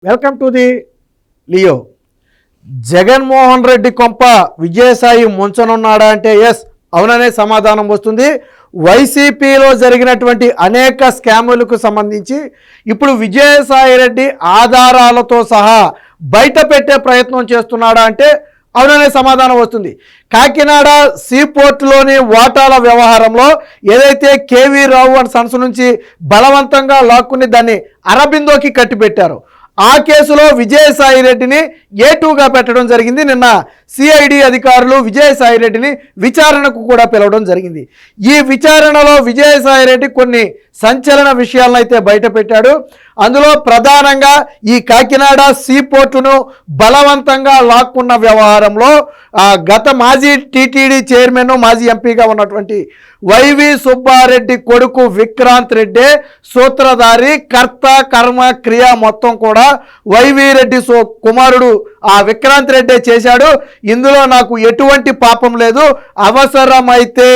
Welcome to the Leo. Jaganmohan Reddy కొంప విజయసాయి ముంచనున్నాడా అంటే yes అవుననే సమాధానం వస్తుంది. వైసీపీలో జరిగినటువంటి అనేక స్కాములకు సంబంధించి ఇప్పుడు విజయసాయి రెడ్డి ఆధారాలతో సహా బయట పెట్టే ప్రయత్నం చేస్తున్నాడా అంటే అవుననే సమాధానం వస్తుంది. కాకినాడ సీపోర్టులోని వాటాల వ్యవహారంలో ఏదైతే కేవీ రావు అండ్ సన్స్ నుంచి బలవంతంగా లాక్కుని దాన్ని అరబిందోకి కట్టిపెట్టారు, ఆ కేసులో విజయసాయి రెడ్డిని A2గా పెట్టడం జరిగింది. నిన్న సిఐడి అధికారులు విజయసాయి రెడ్డిని విచారణకు కూడా పిలవడం జరిగింది. ఈ విచారణలో విజయసాయి రెడ్డి కొన్ని సంచలన విషయాలను అయితే బయట పెట్టాడు. అందులో ప్రధానంగా ఈ కాకినాడ సీపోర్టును బలవంతంగా లాక్కున్న వ్యవహారంలో గత మాజీ టీటీడీ చైర్మన్ మాజీ ఎంపీగా ఉన్నటువంటి వైవి సుబ్బారెడ్డి కొడుకు విక్రాంత్ రెడ్డి సూత్రధారి, కర్త, కర్మ, క్రియ మొత్తం కూడా వైవి రెడ్డి కుమారుడు ఆ విక్రాంత్ రెడ్డి చేశాడు. ఇందులో నాకు ఎటువంటి పాపం లేదు, అవసరమైతే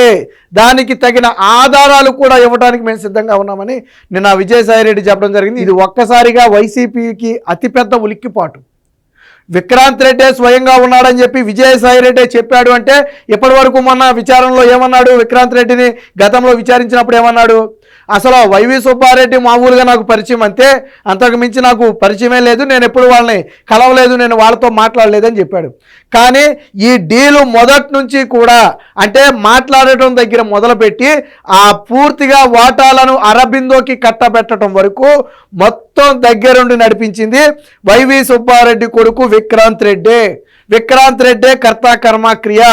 దానికి తగిన ఆధారాలు కూడా ఇవ్వడానికి మేము సిద్ధంగా ఉన్నామని నిన్న విజయసాయి రెడ్డి చెప్పడం జరిగింది. ఇది ఒక్కసారిగా వైసీపీకి అతిపెద్ద ఉలిక్కిపాటు. విక్రాంత్ రెడ్డి స్వయంగా ఉన్నాడని చెప్పి విజయసాయి రెడ్డి చెప్పాడు అంటే ఇప్పటి వరకు మొన్న విచారణలో ఏమన్నాడు? విక్రాంత్ రెడ్డిని గతంలో విచారించినప్పుడు ఏమన్నాడు? అసలు వైవి సుబ్బారెడ్డి మామూలుగా నాకు పరిచయం అంతే, అంతకు మించి నాకు పరిచయమే లేదు, నేను ఎప్పుడు వాళ్ళని కలవలేదు, నేను వాళ్ళతో మాట్లాడలేదని చెప్పాడు. కానీ ఈ డీలు మొదటి నుంచి కూడా అంటే మాట్లాడటం దగ్గర మొదలుపెట్టి ఆ పూర్తిగా వాటాలను అరబిందోకి కట్టబెట్టడం వరకు మొత్తం దగ్గరుండి నడిపించింది వైవి సుబ్బారెడ్డి కొడుకు విక్రాంత్ రెడ్డి. విక్రాంత్ రెడ్డి కర్త, కర్మ, క్రియ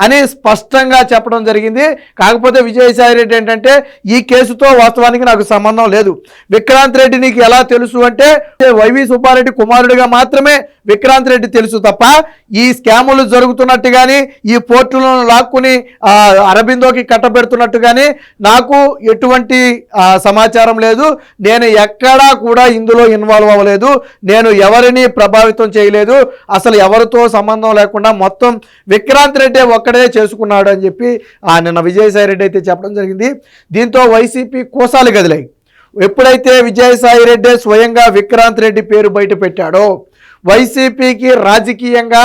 అని స్పష్టంగా చెప్పడం జరిగింది. కాకపోతే విజయసాయి రెడ్డి ఏంటంటే ఈ కేసుతో వాస్తవానికి నాకు సంబంధం లేదు, విక్రాంత్ రెడ్డి నీకు ఎలా తెలుసు అంటే వైవి సుబ్బారెడ్డి కుమారుడిగా మాత్రమే విక్రాంత్ రెడ్డి తెలుసు తప్ప ఈ స్కాములు జరుగుతున్నట్టు కానీ ఈ పోర్టులను లాక్కుని అరబిందోకి కట్టబెడుతున్నట్టు కానీ నాకు ఎటువంటి సమాచారం లేదు, నేను ఎక్కడా కూడా ఇందులో ఇన్వాల్వ్ అవ్వలేదు, నేను ఎవరిని ప్రభావితం చేయలేదు, అసలు ఎవరితో సంబంధం లేకుండా మొత్తం విక్రాంత్ రెడ్డి ఒక్కడే చేసుకున్నాడు అని చెప్పి నిన్న విజయసాయి రెడ్డి అయితే చెప్పడం జరిగింది. దీంతో వైసీపీ కోసాలు కదిలాయి. ఎప్పుడైతే విజయసాయి రెడ్డి స్వయంగా విక్రాంత్ రెడ్డి పేరు బయట పెట్టాడో వైసీపీకి రాజకీయంగా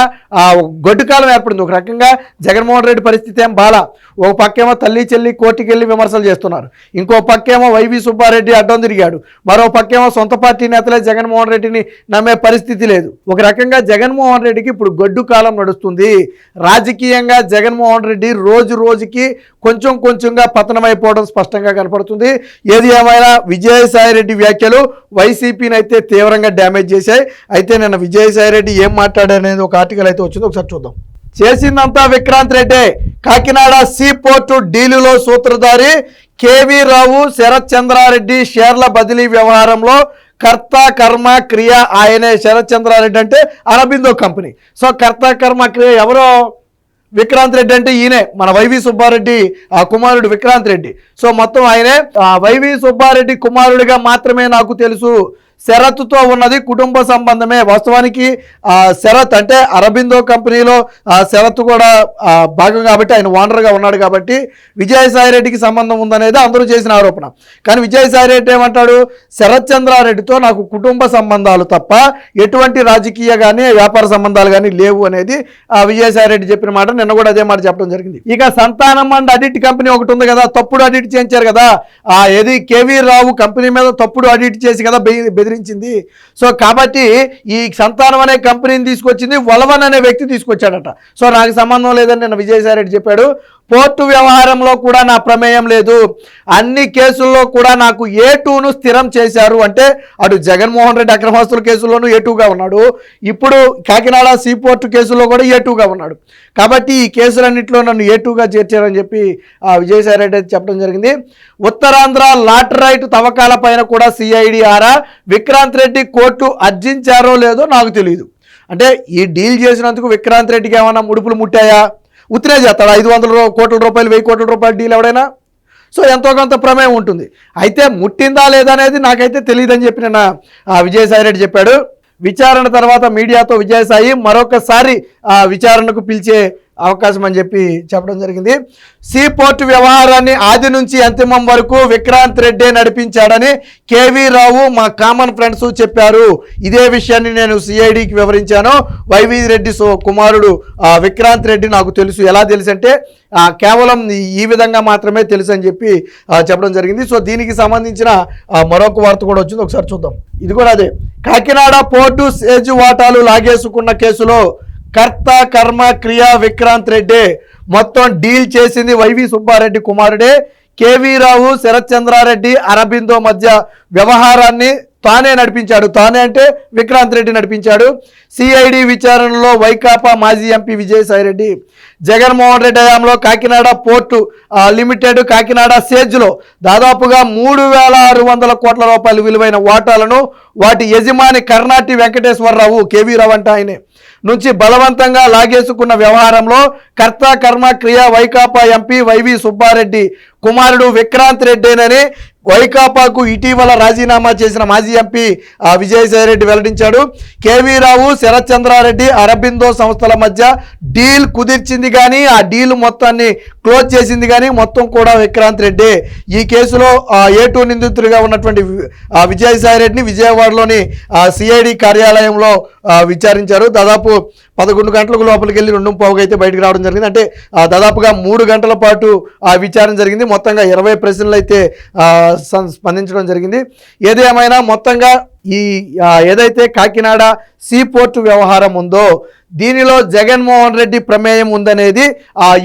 గొడ్డుకాలం ఏర్పడింది. ఒక రకంగా జగన్మోహన్ రెడ్డి పరిస్థితి ఏం బాలా. ఒక పక్కేమో తల్లి చెల్లి కోర్టుకి వెళ్ళి విమర్శలు చేస్తున్నారు, ఇంకో పక్కేమో వైవి సుబ్బారెడ్డి అడ్డం తిరిగాడు, మరో పక్కేమో సొంత పార్టీ నేతలే జగన్మోహన్ రెడ్డిని నమ్మే పరిస్థితి లేదు. ఒక రకంగా జగన్మోహన్ రెడ్డికి ఇప్పుడు గొడ్డు కాలం నడుస్తుంది. రాజకీయంగా జగన్మోహన్ రెడ్డి రోజు రోజుకి కొంచెంగా పతనమైపోవడం స్పష్టంగా కనపడుతుంది. ఏది ఏమైనా విజయసాయి రెడ్డి వ్యాఖ్యలు వైసీపీని అయితే తీవ్రంగా డ్యామేజ్ చేశాయి. అయితే నిన్న విజయసాయి రెడ్డి ఏం మాట్లాడనేది ఒక ఆర్టికల్ అయితే వచ్చింది, ఒకసారి చూద్దాం. చేసిందంతా విక్రాంత్ రెడ్డి. కాకినాడ సీ పోర్టు డీలులో సూత్రధారి కేవీ రావు, శరత్ చంద్రారెడ్డి షేర్ల బదిలీ వ్యవహారంలో కర్త, కర్మ, క్రియ ఆయనే. శరత్ చంద్రారెడ్డి అంటే అరబిందో కంపెనీ. సో కర్త, కర్మ, క్రియ ఎవరో? విక్రాంత్ రెడ్డి అంటే ఈయనే, మన వైవి సుబ్బారెడ్డి కుమారుడు విక్రాంత్ రెడ్డి. సో మొత్తం ఆయనే. వైవి సుబ్బారెడ్డి కుమారుడిగా మాత్రమే నాకు తెలుసు, శరత్తో ఉన్నది కుటుంబ సంబంధమే. వాస్తవానికి శరత్ అంటే అరబిందో కంపెనీలో శరత్ కూడా భాగం కాబట్టి ఆయన ఓనర్గా ఉన్నాడు కాబట్టి విజయసాయి రెడ్డికి సంబంధం ఉందనేది అందరూ చేసిన ఆరోపణ. కానీ విజయసాయి రెడ్డి ఏమంటాడు? శరత్ చంద్రారెడ్డితో నాకు కుటుంబ సంబంధాలు తప్ప ఎటువంటి రాజకీయ కానీ వ్యాపార సంబంధాలు కానీ లేవు అనేది విజయసాయి రెడ్డి చెప్పిన మాట. నిన్న కూడా అదే మాట చెప్పడం జరిగింది. ఇక సంతానం అండ్ ఆడిట్ కంపెనీ ఒకటి ఉంది కదా, తప్పుడు ఆడిట్ చేయించారు కదా, ఏది కేవీ రావు కంపెనీ మీద తప్పుడు ఆడిట్ చేసి కదా బెదిరించింది. సో కాబట్టి ఈ సంతానం అనే కంపెనీని తీసుకొచ్చింది వలవన్ అనే వ్యక్తి తీసుకొచ్చాడట. సో నాకు సంబంధం లేదని నిన్న విజయసాయి రెడ్డి చెప్పాడు. పోర్టు వ్యవహారంలో కూడా నా ప్రమేయం లేదు, అన్ని కేసుల్లో కూడా నాకు A2ను స్థిరం చేశారు. అంటే అటు జగన్మోహన్ రెడ్డి అక్రమాస్తుల కేసుల్లోనూ A2గా ఉన్నాడు, ఇప్పుడు కాకినాడ సీపోర్టు కేసుల్లో కూడా A2గా ఉన్నాడు. కాబట్టి ఈ కేసులన్నింటిలో నన్ను A2గా చేర్చారని చెప్పి విజయసాయి రెడ్డి చెప్పడం జరిగింది. ఉత్తరాంధ్ర లాటరైట్ తవ్వకాల పైన కూడా సిఐడి ఆరా. విక్రాంత్ రెడ్డి కోర్టు అర్జించారో లేదో నాకు తెలియదు. అంటే ఈ డీల్ చేసినందుకు విక్రాంత్ రెడ్డికి ఏమైనా ముడుపులు ముట్టాయా? ఉత్తరే చేస్తాడు 500 కోట్ల రూపాయలు 1000 కోట్ల రూపాయలు డీల్ ఎవడైనా? సో ఎంతో కొంత ప్రమేయం ఉంటుంది. అయితే ముట్టిందా లేదా అనేది నాకైతే తెలియదని చెప్పి నిన్న విజయసాయి రెడ్డి చెప్పాడు. విచారణ తర్వాత మీడియాతో విజయసాయి మరొకసారి విచారణకు పిలిచే అవకాశం అని చెప్పి చెప్పడం జరిగింది. సీ పోర్టు వ్యవహారాన్ని ఆది నుంచి అంతిమం వరకు విక్రాంత్ రెడ్డి నడిపించాడని కేవీ రావు మా కామన్ ఫ్రెండ్స్ చెప్పారు. ఇదే విషయాన్ని నేను సిఐడికి వివరించాను. వైవి రెడ్డి కుమారుడు విక్రాంత్ రెడ్డి నాకు తెలుసు. ఎలా తెలుసు అంటే కేవలం ఈ విధంగా మాత్రమే తెలుసు అని చెప్పి చెప్పడం జరిగింది. సో దీనికి సంబంధించిన మరొక వార్త కూడా వచ్చింది, ఒకసారి చూద్దాం. ఇది కూడా అదే. కాకినాడ పోర్టు సేజు వాటాలు లాగేసుకున్న కేసులో కర్త కర్మ క్రియ విక్రాంత్ రెడ్డి. మొత్తం డీల్ చేసింది వైవి సుబ్బారెడ్డి కుమారుడే. కేవీ రావు, శరత్ చంద్రారెడ్డి, అరబిందో మధ్య వ్యవహారాన్ని తానే నడిపించాడు. తానే అంటే విక్రాంత్ రెడ్డి నడిపించాడు. సిఐడి విచారణలో వైకాపా మాజీ ఎంపీ విజయసాయిరెడ్డి, జగన్మోహన్ రెడ్డి హయాంలో కాకినాడ పోర్టు లిమిటెడ్ కాకినాడ సేజ్లో దాదాపుగా 3,600 కోట్ల రూపాయలు విలువైన వాటాలను వాటి యజమాని కర్ణాటి వెంకటేశ్వరరావు, కేవీ రావు అంటే ఆయనే, నుంచి బలవంతంగా లాగేసుకున్న వ్యవహారంలో కర్త కర్మ క్రియ వైకాపా ఎంపీ వైవి సుబ్బారెడ్డి కుమారుడు విక్రాంత్ రెడ్డేనని వైకాపాకు ఇటీవల రాజీనామా చేసిన మాజీ ఎంపీ విజయసాయిరెడ్డి వెల్లడించాడు. కేవీ రావు, శరత్ చంద్రారెడ్డి, అరబిందో సంస్థల మధ్య డీల్ కుదిర్చింది కానీ ఆ డీల్ మొత్తాన్ని క్లోజ్ చేసింది కానీ మొత్తం కూడా విక్రాంత్ రెడ్డి. ఈ కేసులో A2 నిందితుడిగా ఉన్నటువంటి విజయసాయిరెడ్డిని విజయవాడలోని సిఐడి కార్యాలయంలో విచారించారు. దాదాపు 11 గంటలకు లోపలికి వెళ్ళి 2:15 అయితే బయటకు రావడం జరిగింది. అంటే దాదాపుగా 3 గంటల పాటు విచారణ జరిగింది. మొత్తంగా 20 ప్రశ్నలు అయితే స్పందించడం జరిగింది. ఏదేమైనా మొత్తంగా ఈ ఏదైతే కాకినాడ సీ పోర్టు వ్యవహారం ఉందో దీనిలో జగన్మోహన్ రెడ్డి ప్రమేయం ఉందనేది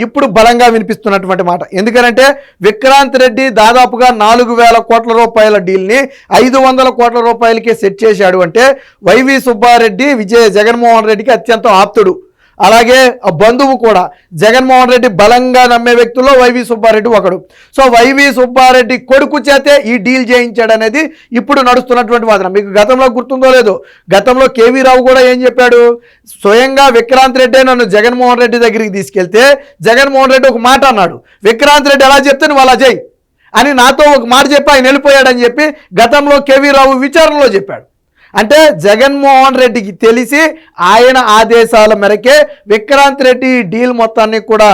ఇప్పుడు బలంగా వినిపిస్తున్నటువంటి మాట. ఎందుకంటే విక్రాంత్ రెడ్డి దాదాపుగా 4,000 కోట్ల రూపాయల డీల్ని 500 కోట్ల రూపాయలకే సెట్ చేశాడు అంటే వైవి సుబ్బారెడ్డి జగన్మోహన్ రెడ్డికి అత్యంత ఆప్తుడు, అలాగే బంధువు కూడా. జగన్మోహన్ రెడ్డి బలంగా నమ్మే వ్యక్తుల్లో వైవి సుబ్బారెడ్డి ఒకడు. సో వైవి సుబ్బారెడ్డి కొడుకు చేతే ఈ డీల్ చేయించాడు అనేది ఇప్పుడు నడుస్తున్నటువంటి వాదన. మీకు గతంలో గుర్తుందో లేదో, గతంలో కేవీ రావు కూడా ఏం చెప్పాడు, స్వయంగా విక్రాంత్ రెడ్డి నన్ను జగన్మోహన్ రెడ్డి దగ్గరికి తీసుకెళ్తే జగన్మోహన్ రెడ్డి ఒక మాట అన్నాడు, విక్రాంత్ రెడ్డి ఎలా చెప్తే నువ్వు అలా చేయి అని నాతో ఒక మాట చెప్పి ఆయన వెళ్ళిపోయాడని చెప్పి గతంలో కేవీ రావు విచారణలో చెప్పాడు. అంటే జగన్మోహన్ రెడ్డికి తెలిసి ఆయన ఆదేశాల మేరకే విక్రాంత్ రెడ్డి డీల్ మొత్తాన్ని కూడా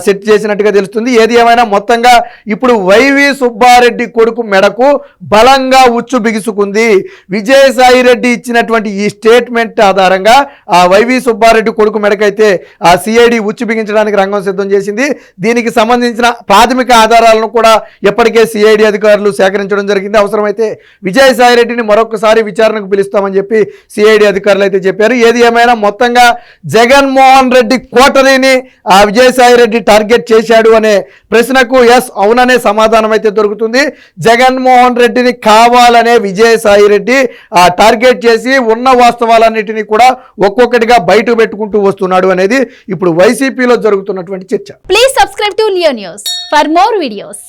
సెట్ చేసినట్టుగా తెలుస్తుంది. ఏది ఏమైనా మొత్తంగా ఇప్పుడు వైవి సుబ్బారెడ్డి కొడుకు మెడకు బలంగా బిగుసుకుంది. విజయసాయి రెడ్డి ఇచ్చినటువంటి ఈ స్టేట్మెంట్ ఆధారంగా వైవి సుబ్బారెడ్డి కొడుకు మెడకైతే సిఐడి బిగించడానికి రంగం సిద్ధం చేసింది. దీనికి సంబంధించిన ప్రాథమిక ఆధారాలను కూడా ఎప్పటికే సిఐడి అధికారులు సేకరించడం జరిగింది. అవసరమైతే విజయసాయి రెడ్డిని మరొకసారి విచారణకు పిలుస్తామని చెప్పి సిఐడి అధికారులు అయితే చెప్పారు. ఏది ఏమైనా మొత్తంగా జగన్మోహన్ రెడ్డి కోటరీని విజయసాయి రెడ్డి టార్గెట్ చేశాడు అనే ప్రశ్నకు ఎస్ అవుననే సమాధానం అయితే దొరుకుతుంది. జగన్మోహన్ రెడ్డిని కావాలనే విజయసాయి రెడ్డి టార్గెట్ చేసి ఉన్న వాస్తవాలన్నిటినీ కూడా ఒక్కొక్కటిగా బయట పెట్టుకుంటూ వస్తున్నాడు అనేది ఇప్పుడు వైసీపీలో జరుగుతున్నటువంటి చర్చ. Please subscribe to Leo news for more videos.